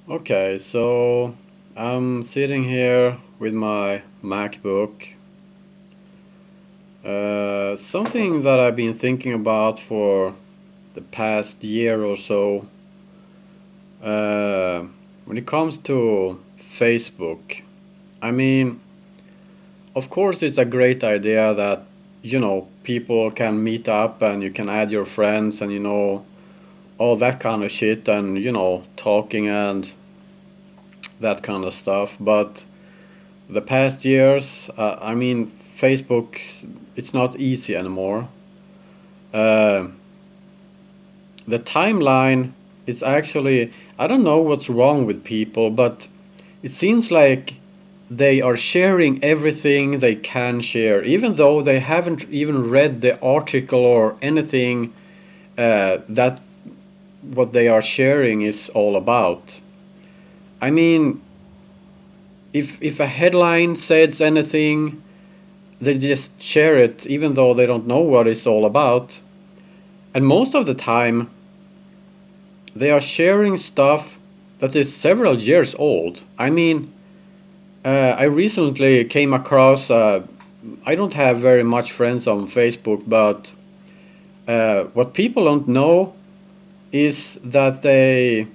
Okay, so I'm sitting here with my MacBook. Something that I've been thinking about for the past year or so. Uh, when it comes to Facebook, I mean, of course, it's a great idea that people can meet up and you can add your friends and all that kind of shit and talking and that kind of stuff. But the past years, I mean, Facebook, it's not easy anymore. Uh, the timeline is actually, I don't know what's wrong with people, but it seems like they are sharing everything they can share, even though they haven't even read the article or anything that what they are sharing is all about. I mean, if a headline says anything, they just share it even though they don't know what it's all about. And most of the time, they are sharing stuff that is several years old. I mean, I recently came across, I don't have very much friends on Facebook, but what people don't know is that they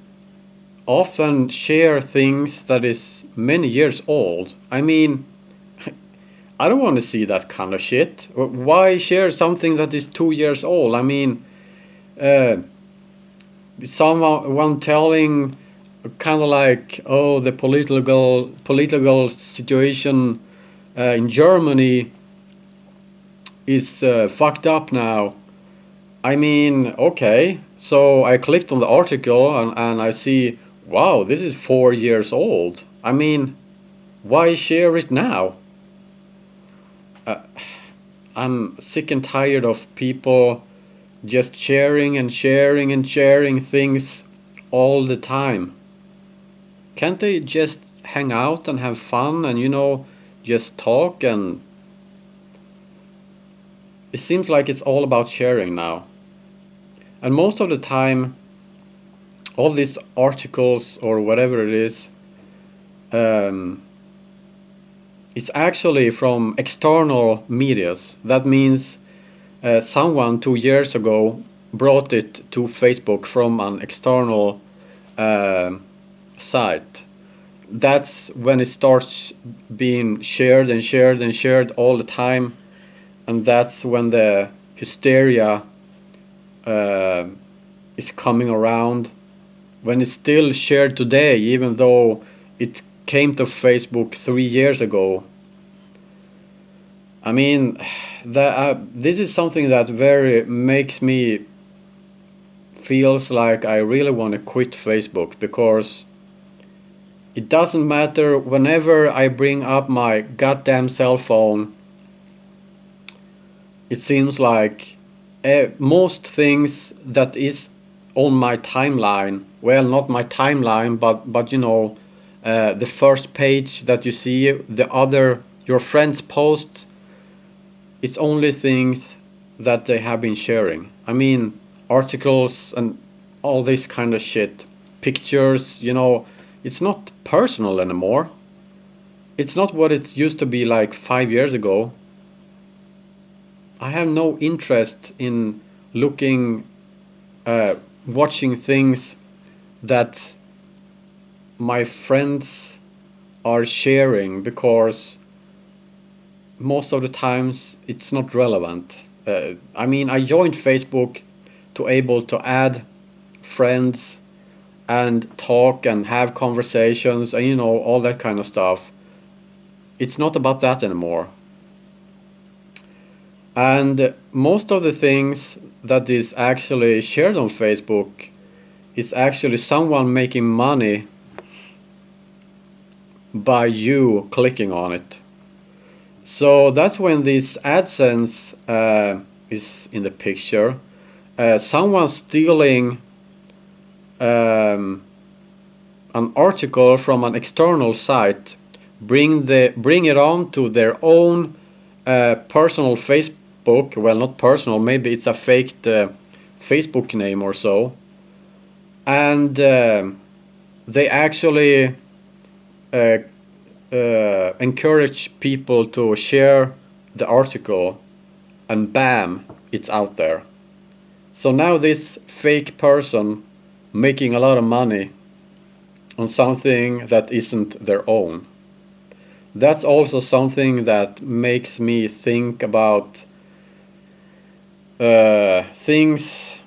often share things that is many years old. I mean, I don't want to see that kind of shit. Why share something that is 2 years old? I mean, uh, someone telling kind of like, oh, the political situation in Germany is fucked up now. I mean, okay. So I clicked on the article and I see, wow, this is 4 years old. I mean, why share it now? Uh, I'm sick and tired of people just sharing and sharing and sharing things all the time. Can't they just hang out and have fun and just talk? And it seems like it's all about sharing now. And most of the time, all these articles or whatever it is, um, it's actually from external medias. That means someone 2 years ago brought it to Facebook from an external um site. That's when it starts being shared and shared and shared all the time, and that's when the hysteria uh, is coming around. When it's still shared today, even though it came to Facebook 3 years ago. I mean, this is something that very makes me feels like I really want to quit Facebook because it doesn't matter whenever I bring up my goddamn cell phone. It seems like most things that is on my timeline, well, not my timeline, but the first page that you see, the other your friends post, it's only things that they have been sharing. I mean, articles and all this kind of shit, pictures, it's not personal anymore. It's not what it used to be like 5 years ago. I have no interest in looking, uh, watching things that my friends are sharing because most of the times it's not relevant. I mean, I joined Facebook to able to add friends and talk and have conversations and all that kind of stuff. It's not about that anymore. And most of the things that is actually shared on Facebook is actually someone making money by you clicking on it. So that's when this AdSense is in the picture. Someone stealing um, an article from an external site, bring it on to their own personal Facebook. Well, not personal. Maybe it's a faked Facebook name or so, and they actually uh, encourage people to share the article, and bam, it's out there. So now this fake person making a lot of money on something that isn't their own. That's also something that makes me think about things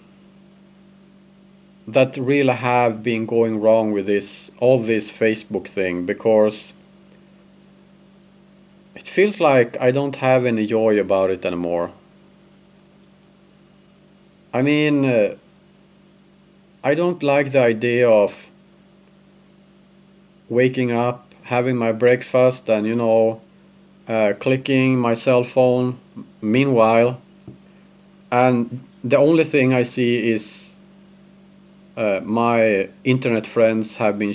that really have been going wrong with this Facebook thing, because it feels like I don't have any joy about it anymore. I mean, I don't like the idea of waking up, having my breakfast, and clicking my cell phone meanwhile, and the only thing I see is my internet friends have been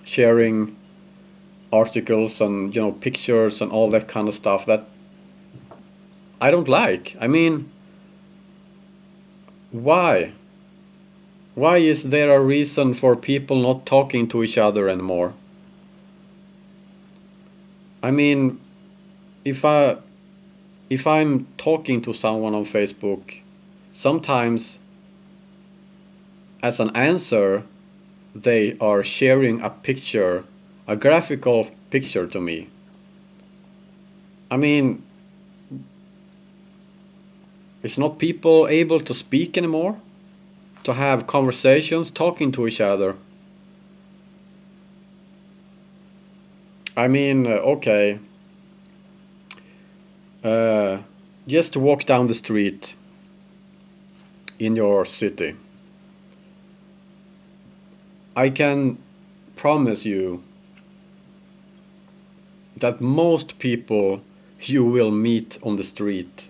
sharing articles and pictures and all that kind of stuff that I don't like. I mean, why? Why is there a reason for people not talking to each other anymore? I mean, if I'm talking to someone on Facebook, sometimes as an answer they are sharing a picture, a graphical picture to me. I mean, is not people able to speak anymore? To have conversations, talking to each other? I mean, okay. Just walk down the street in your city. I can promise you that most people you will meet on the street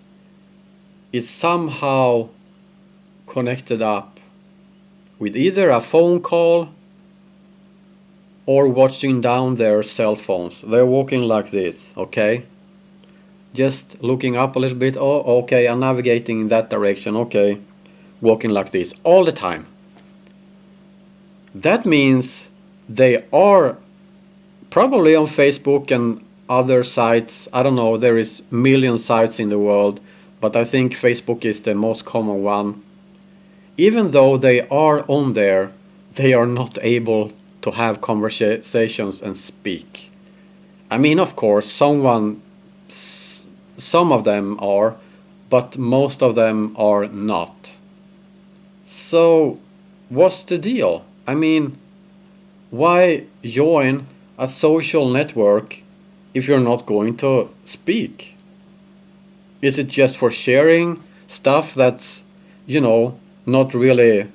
is somehow connected up with either a phone call or watching down their cell phones. They're walking like this, okay? Just looking up a little bit. Oh, okay, I'm navigating in that direction. Okay, walking like this all the time. That means they are probably on Facebook and other sites. I don't know, there is million sites in the world, but I think Facebook is the most common one. Even though they are on there, they are not able to have conversations and speak. I mean, of course, some of them are, but most of them are not. So, what's the deal? I mean, why join a social network if you're not going to speak? Is it just for sharing stuff that's, not really,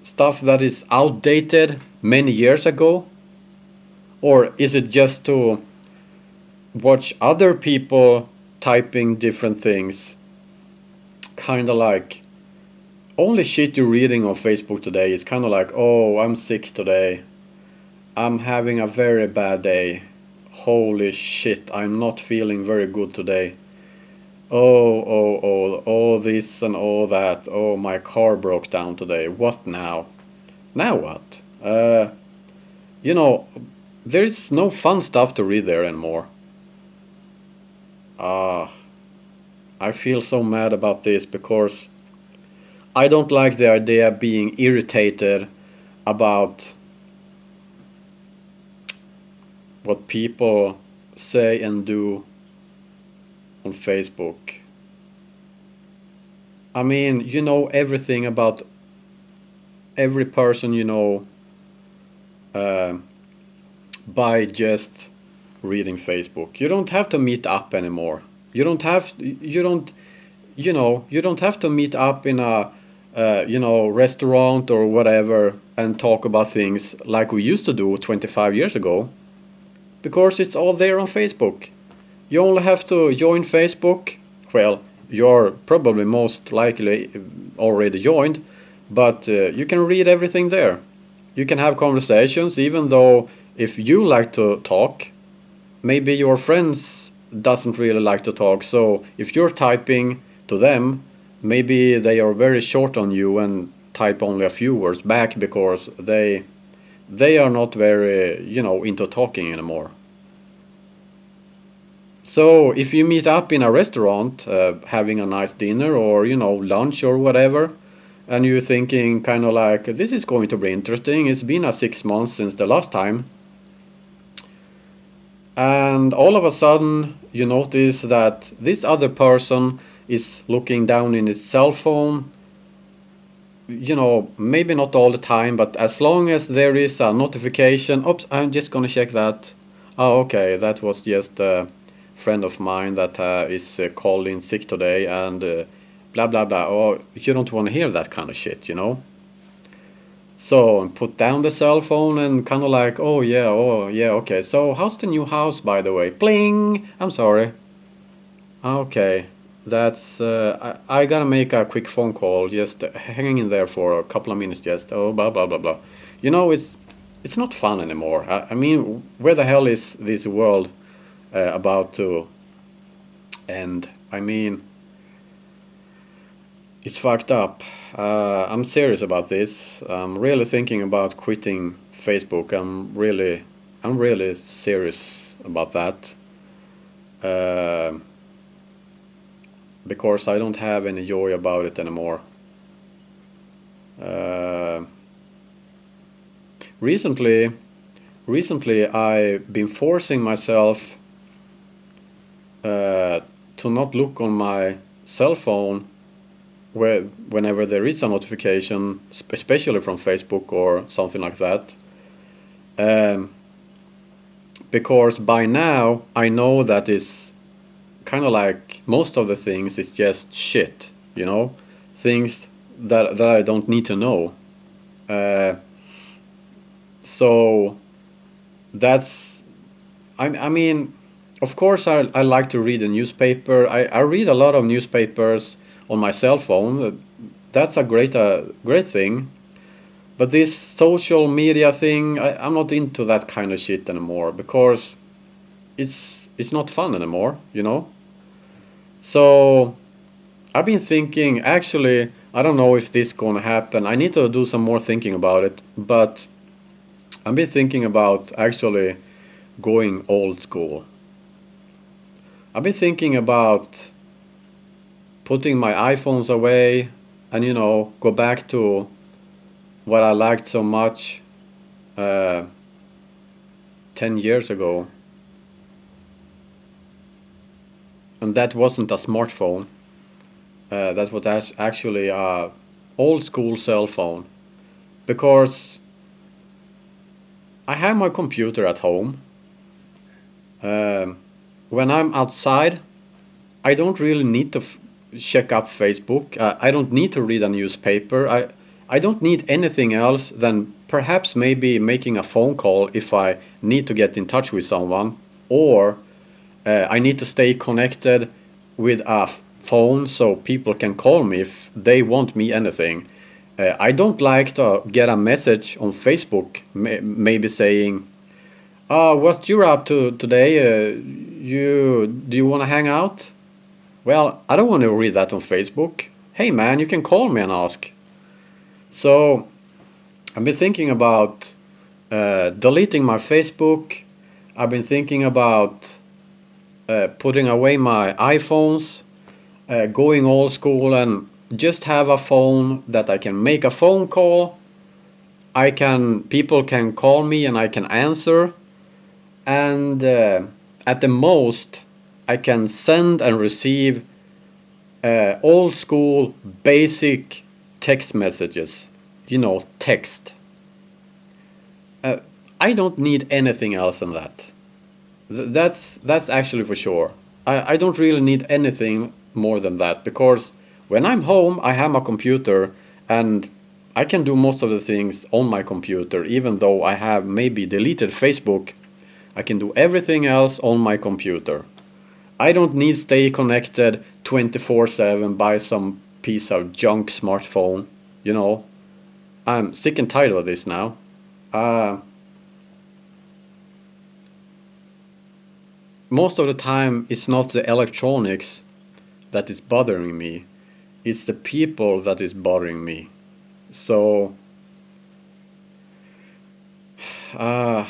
stuff that is outdated many years ago? Or is it just to watch other people typing different things? Kind of like, only shit you're reading on Facebook today is kind of like, oh, I'm sick today. I'm having a very bad day. Holy shit, I'm not feeling very good today. Oh, this and all that. Oh, my car broke down today. What now? Now what? You know, there's no fun stuff to read there anymore. Ah, I feel so mad about this because I don't like the idea of being irritated about what people say and do on Facebook. I mean, you know everything about every person you know uh, by just reading Facebook. You don't have to meet up anymore. You don't have to meet up in a restaurant or whatever and talk about things like we used to do 25 years ago, because it's all there on Facebook. You only have to join Facebook. Well, you're probably most likely already joined, but you can read everything there. You can have conversations, even though if you like to talk, maybe your friends doesn't really like to talk. So if you're typing to them, maybe they are very short on you and type only a few words back because they are not very, into talking anymore. So if you meet up in a restaurant, having a nice dinner or lunch or whatever, and you're thinking kind of like, this is going to be interesting. It's been 6 months since the last time, and all of a sudden you notice that this other person is looking down in his cell phone. Maybe not all the time, but as long as there is a notification, oops, I'm just gonna check that. Oh, okay, that was just a friend of mine that is called in sick today, and blah blah blah. Oh, you don't want to hear that kind of shit. So put down the cell phone and kind of like, oh yeah, okay. So how's the new house, by the way? Pling. I'm sorry. Okay, that's I gotta make a quick phone call. Just hanging in there for a couple of minutes. Just blah blah blah blah. It's not fun anymore. I mean, where the hell is this world about to end? I mean, it's fucked up. I'm serious about this. I'm really thinking about quitting Facebook. I'm really serious about that. Uh, because I don't have any joy about it anymore. Uh, recently, recently I've been forcing myself to not look on my cell phone whenever there is a notification, especially from Facebook or something like that. Um, because by now I know that it's kind of like most of the things is just shit, things that I don't need to know. Uh, so that's, I mean, of course I like to read a newspaper. I read a lot of newspapers on my cell phone. That's a great thing. But this social media thing, I'm not into that kind of shit anymore because it's not fun anymore. So I've been thinking, actually, I don't know if this gonna happen. I need to do some more thinking about it, but I've been thinking about actually going old school. I've been thinking about putting my iPhones away and go back to what I liked so much uh, 10 years ago. And that wasn't a smartphone. That was actually a old school cell phone. Because I have my computer at home. Um, when I'm outside, I don't really need to check up Facebook. I don't need to read a newspaper. I don't need anything else than perhaps maybe making a phone call if I need to get in touch with someone, or I need to stay connected with a phone so people can call me if they want me anything. I don't like to get a message on Facebook, maybe saying, what you're up to today? Do you want to hang out? Well, I don't want to read that on Facebook. Hey man, you can call me and ask. So I've been thinking about deleting my Facebook. I've been thinking about putting away my iPhones, going old school and just have a phone that I can make a phone call. People can call me and I can answer, and at the most I can send and receive old school basic text messages, text. I don't need anything else than that. That's actually for sure. I don't really need anything more than that because when I'm home I have my computer and I can do most of the things on my computer. Even though I have maybe deleted Facebook, I can do everything else on my computer. I don't need stay connected 24/7 by some piece of junk smartphone. You know, I'm sick and tired of this now. Uh, Most of the time, it's not the electronics that is bothering me. It's the people that is bothering me. So uh,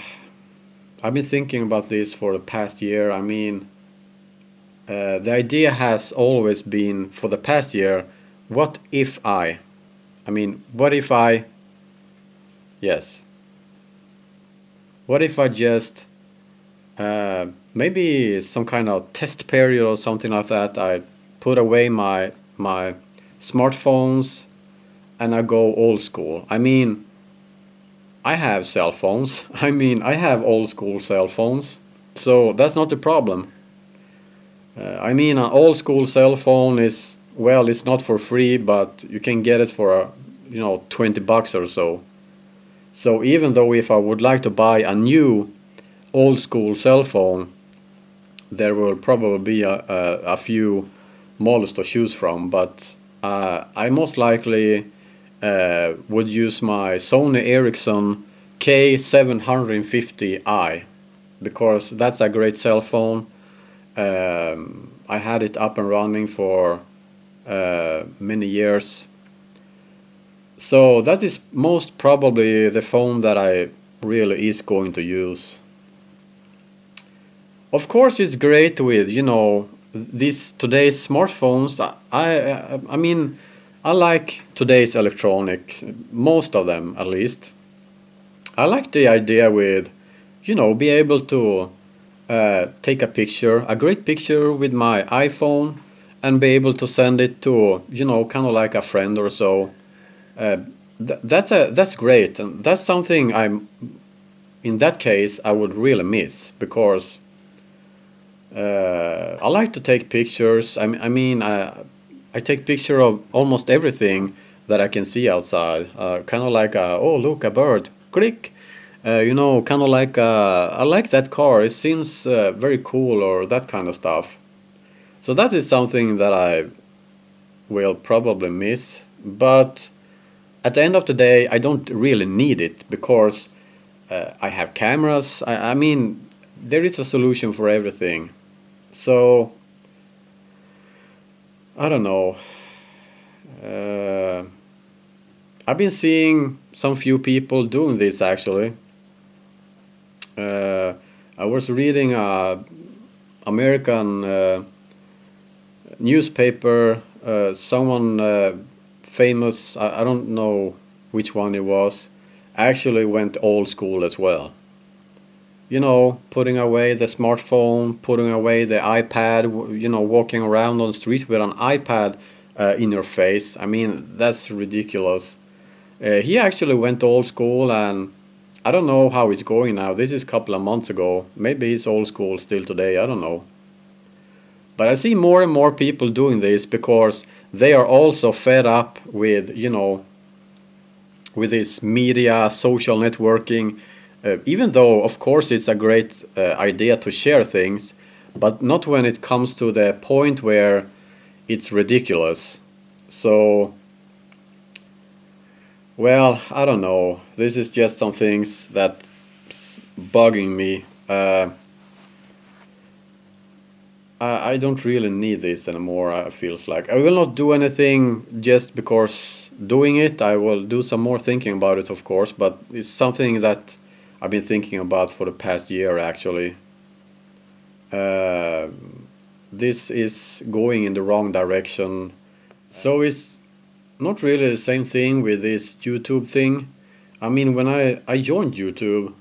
I've been thinking about this for the past year. I mean, the idea has always been for the past year, what if I mean, what if I, yes, what if I just, maybe some kind of test period or something like that, I put away my smartphones and I go old school. I mean, I have cell phones. I mean, I have old school cell phones. So that's not the problem. I mean, an old school cell phone is, well, it's not for free, but you can get it for, 20 bucks or so. So even though if I would like to buy a new old school cell phone, there will probably be a few models to choose from, but I most likely would use my Sony Ericsson K750i because that's a great cell phone. I had it up and running for many years. So that is most probably the phone that I really is going to use. Of course, it's great with these today's smartphones. I mean, I like today's electronics, most of them at least. I like the idea with, be able to take a picture, a great picture with my iPhone, and be able to send it to, kind of like a friend or so. Uh, that's great, and that's something in that case I would really miss because I like to take pictures. I take picture of almost everything that I can see outside. Kind of like oh look a bird, click. Kind of like I like that car. It seems very cool or that kind of stuff. So that is something that I will probably miss. But at the end of the day, I don't really need it because I have cameras. I mean, there is a solution for everything. So I don't know. Uh, I've been seeing some few people doing this actually. Uh, I was reading a American newspaper. Someone famous, I don't know which one it was, actually went old school as well. Putting away the smartphone, putting away the iPad, walking around on the street with an iPad in your face. I mean, that's ridiculous. He actually went old school, and I don't know how it's going now. This is a couple of months ago. Maybe he's old school still today. I don't know. But I see more and more people doing this because they are also fed up with, with this media, social networking. Even though, of course, it's a great idea to share things, but not when it comes to the point where it's ridiculous. So, well, I don't know. This is just some things that's bugging me. I don't really need this anymore. I feels like I will not do anything just because doing it. I will do some more thinking about it, of course, but it's something that I've been thinking about for the past year actually. Uh, this is going in the wrong direction. So it's not really the same thing with this YouTube thing. I mean, when I joined YouTube,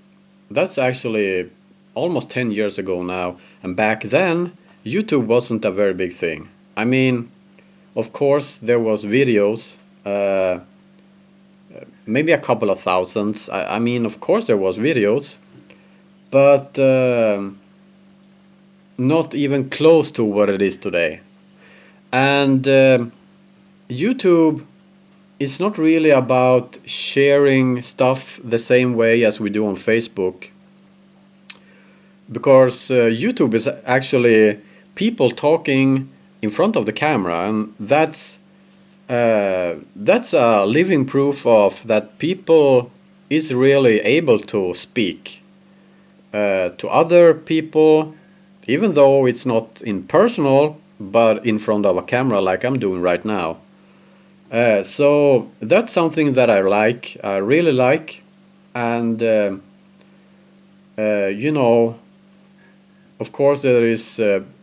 that's actually almost 10 years ago now, and back then YouTube wasn't a very big thing. I mean, of course there was videos, maybe a couple of thousands. I mean, of course there was videos, but not even close to what it is today. And YouTube is not really about sharing stuff the same way as we do on Facebook, because YouTube is actually people talking in front of the camera, and that's a living proof of that people is really able to speak to other people, even though it's not in personal, but in front of a camera like I'm doing right now. So that's something that I like, I really like, and you know, of course, there is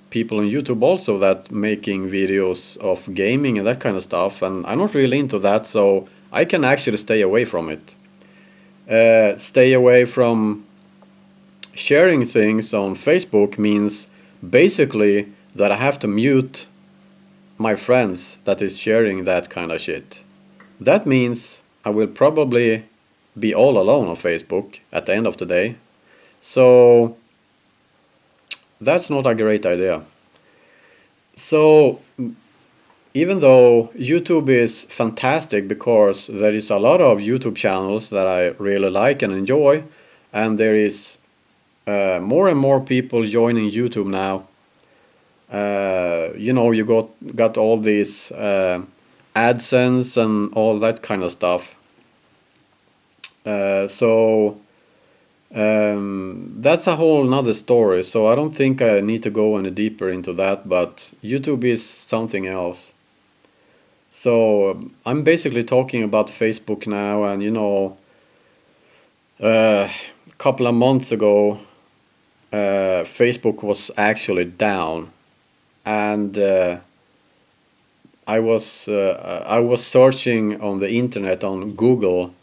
people on YouTube also that making videos of gaming and that kind of stuff, and I'm not really into that, so I can actually stay away from it. Stay away from sharing things on Facebook means basically that I have to mute my friends that is sharing that kind of shit. That means I will probably be all alone on Facebook at the end of the day. So that's not a great idea. So even though YouTube is fantastic because there is a lot of YouTube channels that I really like and enjoy, and there is more and more people joining YouTube now. You know, you got all these AdSense and all that kind of stuff. So that's a whole nother story. So I don't think I need to go any deeper into that. But YouTube is something else. So I'm basically talking about Facebook now, and you know, a couple of months ago, Facebook was actually down, and I was searching on the internet on Google,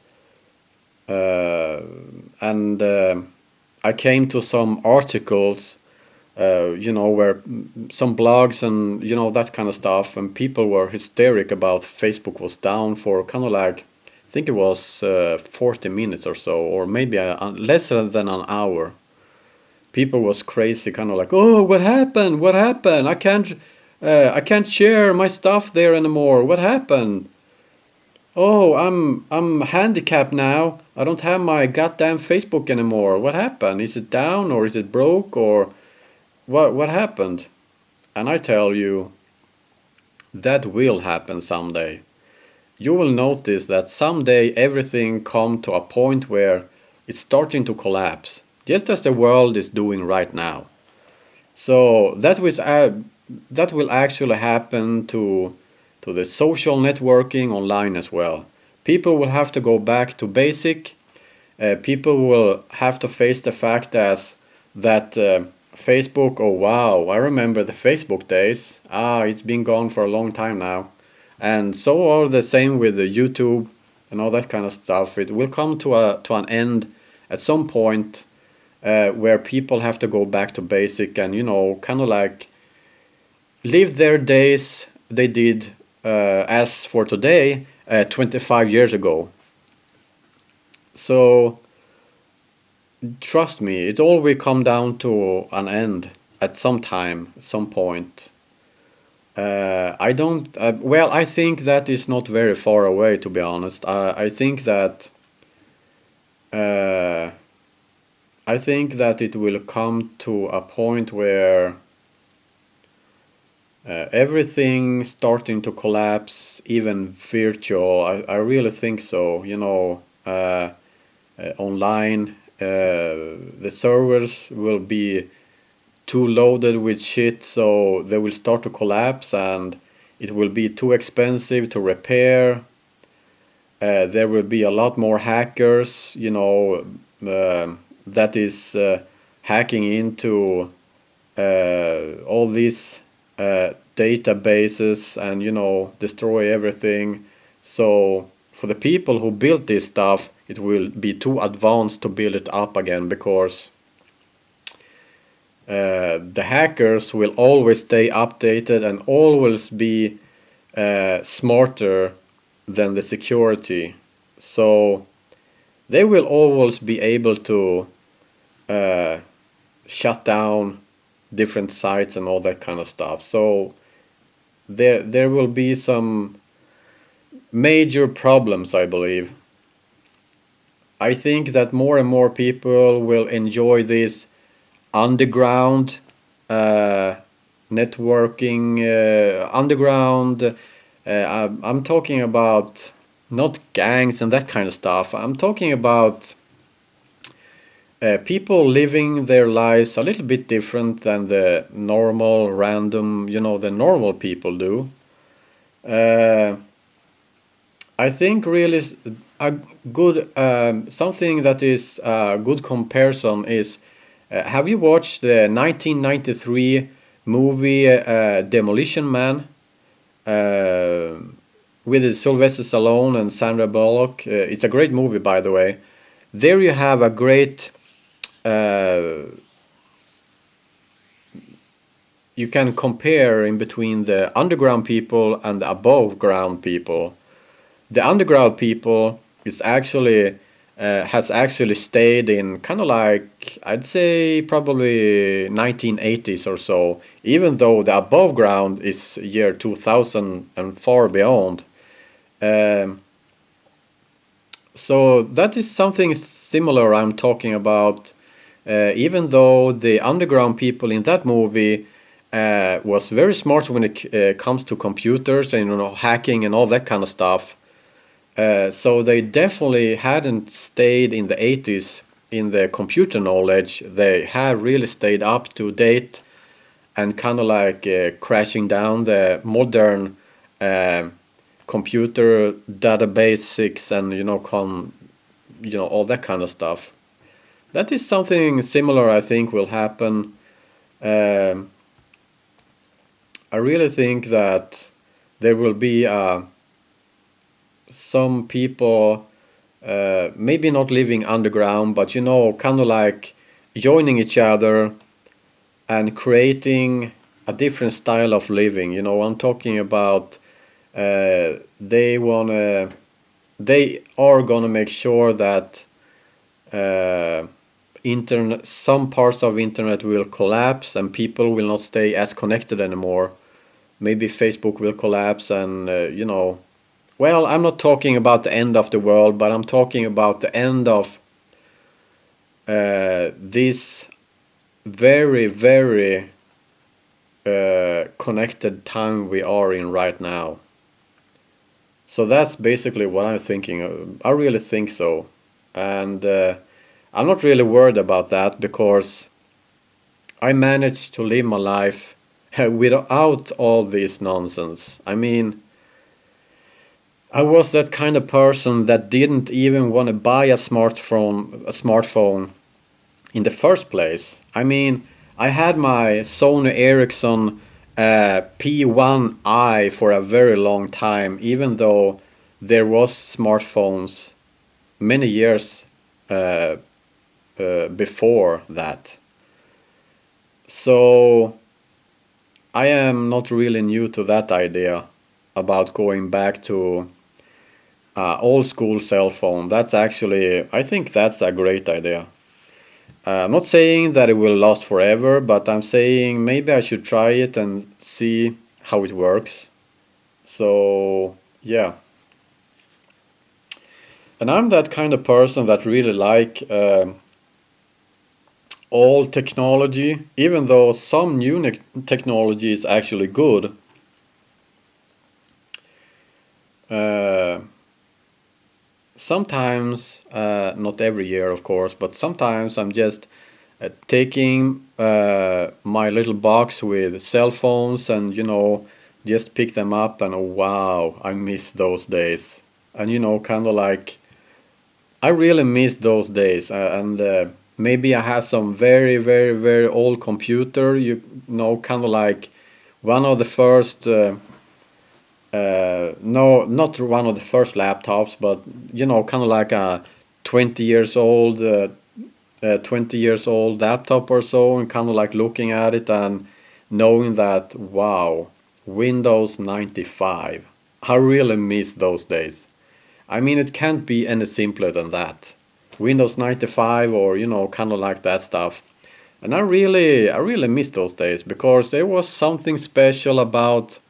and I came to some articles, you know, where some blogs and you know that kind of stuff, and people were hysteric about Facebook was down for kind of like, I think it was 40 minutes or so, or maybe less than an hour. People was crazy, kind of like, oh, what happened? What happened? I can't share my stuff there anymore. What happened? Oh, I'm handicapped now. I don't have my goddamn Facebook anymore. What happened? Is it down or is it broke or what happened? And I tell you, that will happen someday. You will notice that someday everything come to a point where it's starting to collapse, just as the world is doing right now. So that will actually happen to the social networking online as well. People will have to go back to basic. People will have to face the fact as that Facebook. Oh wow, I remember the Facebook days. Ah, it's been gone for a long time now, and so are the same with the YouTube and all that kind of stuff. It will come to an end at some point where people have to go back to basic and you know kind of like live their days they did as for today 25 years ago. So trust me, it all will come down to an end at some time, at some point. I don't. Well, I think that is not very far away, to be honest. Uh, I think that it will come to a point where everything starting to collapse, even virtual. I really think so. You know, online, the servers will be too loaded with shit, so they will start to collapse, and it will be too expensive to repair. There will be a lot more hackers, you know, that is hacking into all these databases and you know destroy everything. So for the people who built this stuff, it will be too advanced to build it up again because the hackers will always stay updated and always be smarter than the security. So they will always be able to uh, shut down different sites and all that kind of stuff. So there will be some major problems, I believe. I think that more and more people will enjoy this underground uh, networking, underground. I'm talking about not gangs and that kind of stuff. I'm talking about people living their lives a little bit different than the normal, random, you know, the normal people do. Uh, I think really a good something that is a good comparison is have you watched the 1993 movie Demolition Man uh, with Sylvester Stallone and Sandra Bullock? It's a great movie, by the way. There you have a great uh, you can compare in between the underground people and the above ground people. The underground people is actually has actually stayed in kind of like I'd say probably 1980s or so, even though the above ground is year 2000 and far beyond. Um, so that is something similar I'm talking about. Even though the underground people in that movie was very smart when it comes to computers and hacking and all that kind of stuff. So they definitely hadn't stayed in the 80s in the computer knowledge. They had really stayed up to date and kind of like crashing down the modern uh, computer data basics and all that kind of stuff. That is something similar I think will happen. Um, I really think that there will be some people maybe not living underground, but kind of like joining each other and creating a different style of living. I'm talking about they are gonna make sure that uh, internet, some parts of internet will collapse and people will not stay as connected anymore. Maybe Facebook will collapse and well, I'm not talking about the end of the world, but I'm talking about the end of this very, very connected time we are in right now. So that's basically what I'm thinking. I really think so. And I'm not really worried about that because I managed to live my life without all this nonsense. I mean, I was that kind of person that didn't even want to buy a smartphone in the first place. I mean, I had my Sony Ericsson P1i for a very long time, even though there was smartphones many years uh, before that. So I am not really new to that idea about going back to old school cell phone. That's actually, I think that's a great idea. I'm not saying that it will last forever, but I'm saying maybe I should try it and see how it works. So, yeah. And I'm that kind of person that really like all technology, even though some new technology is actually good. Uh, Sometimes, not every year, of course, but sometimes I'm just taking my little box with cell phones and, just pick them up and oh, wow, I miss those days. And, kind of like, I really miss those days. And maybe I have some very, very, very old computer, kind of like one of the first. No, not one of the first laptops, but kind of like a 20 years old, 20 years old laptop or so, and kind of like looking at it and knowing that, wow, Windows 95. I really miss those days. I mean, it can't be any simpler than that. Windows 95 or, kind of like that stuff. And I really miss those days because there was something special about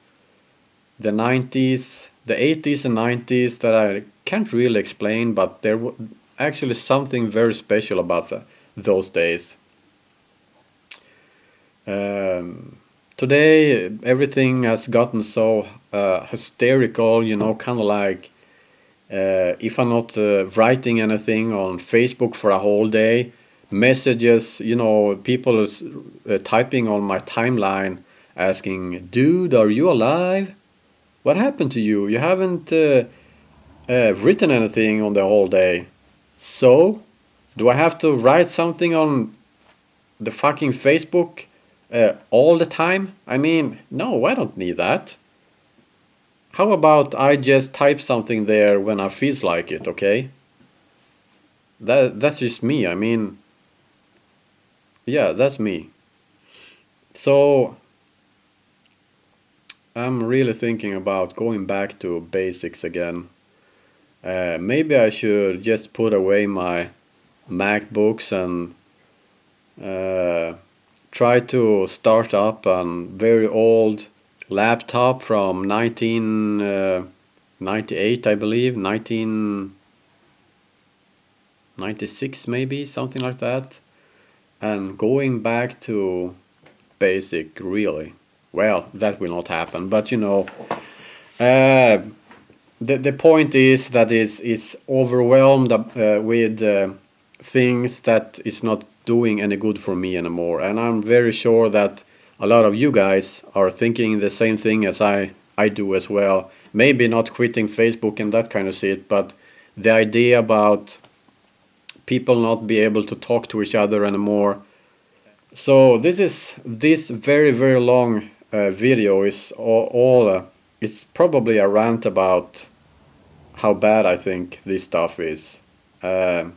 the 90s, the 80s and 90s that I can't really explain, but there was actually something very special about those days. Um, Today, everything has gotten so hysterical, kind of like if I'm not writing anything on Facebook for a whole day, messages, people is typing on my timeline asking, dude, are you alive? What happened to you? You haven't written anything on the whole day. So, do I have to write something on the fucking Facebook all the time? I mean, no, I don't need that. How about I just type something there when I feels like it, okay? That's just me. I mean, yeah, that's me. So I'm really thinking about going back to basics again. Maybe I should just put away my MacBooks and uh, try to start up a very old laptop from 1998, I believe, 1996 maybe, something like that. And going back to basic, really. Well, that will not happen, but uh, the point is that is overwhelmed with things that is not doing any good for me anymore, and I'm very sure that a lot of you guys are thinking the same thing as I do as well. Maybe not quitting Facebook and that kind of shit, but the idea about people not be able to talk to each other anymore. So this very very long video is all it's probably a rant about how bad I think this stuff is. Uh,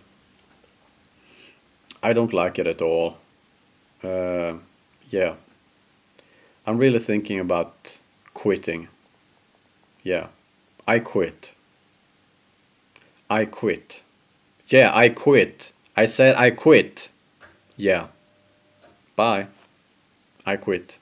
I don't like it at all. Uh, yeah, I'm really thinking about quitting. Yeah, I quit. I quit. Yeah, I quit. I said I quit. Yeah, bye. I quit.